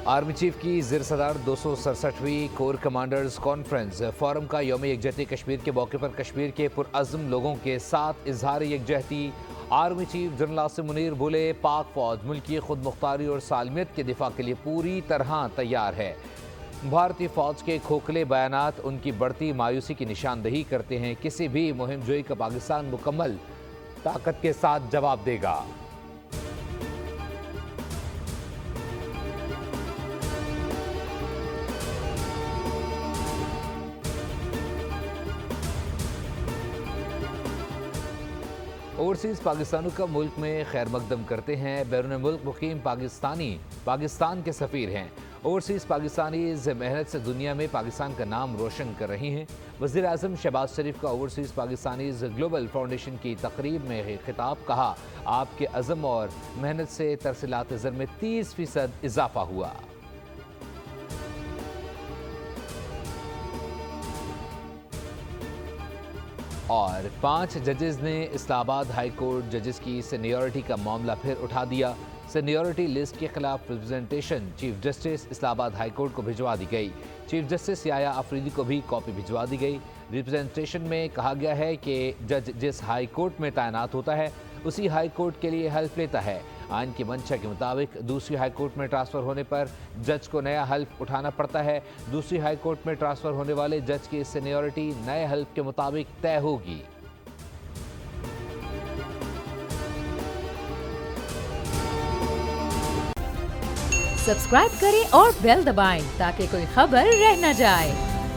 Army chief की ज़ेर सदार 267वीं core commanders conference forum का यौम यकजहती कश्मीर के मौके पर कश्मीर के पुरअज़्म लोगों के साथ इजहार यकजहती। Army chief general Asim Munir बोले, पाक फौज मुल्क की खुद मुख्तारी और सालमियत के दिफा के लिए पूरी तरह तैयार है। भारतीय फौज के खोखले बयानात उनकी बढ़ती मायूसी की निशानदही करते हैं। किसी भी मुहिम जोई का पाकिस्तान मुकम्मल ताकत के साथ जवाब देगा। ओवरसीज़ पाकिस्तानों का मुल्क में खैर मकदम करते हैं। बैरून मुल्क मुकीम पाकिस्तानी पाकिस्तान के सफ़ीर हैं। ओवरसीज़ पाकिस्तानीज़ मेहनत से दुनिया में पाकिस्तान का नाम रोशन कर रही हैं। वज़ीर आज़म शहबाज शरीफ का ओवरसीज़ पाकिस्तानीज़ ग्लोबल फाउंडेशन की तकरीब में खिताब। कहा, आपके अज़म और मेहनत से तरसीलात ज़र में 30% इजाफा हुआ। और 5 जजेस ने इस्लामाबाद हाई कोर्ट जजेस की सीनियरिटी का मामला फिर उठा दिया। सीनियरिटी लिस्ट के खिलाफ representation chief justice Islamabad high court को भिजवा दी गई। चीफ जस्टिस याया अफरीदी को भी कॉपी भिजवा दी गई। रिप्रेजेंटेशन में कहा गया है कि जज जिस हाई कोर्ट में तैनात होता है उसी हाई कोर्ट के लिए हल्फ लेता है। आइन की मंशा के मुताबिक दूसरी हाई कोर्ट में ट्रांसफ़र होने पर जज को नया हल्फ उठाना पड़ता है। दूसरी हाई कोर्ट में ट्रांसफ़र होने वाले जज की सीनियरिटी नए हल्फ के मुताबिक तय होगी। सब्सक्राइब करें और बेल दबाएं ताकि कोई खबर रह न जाए।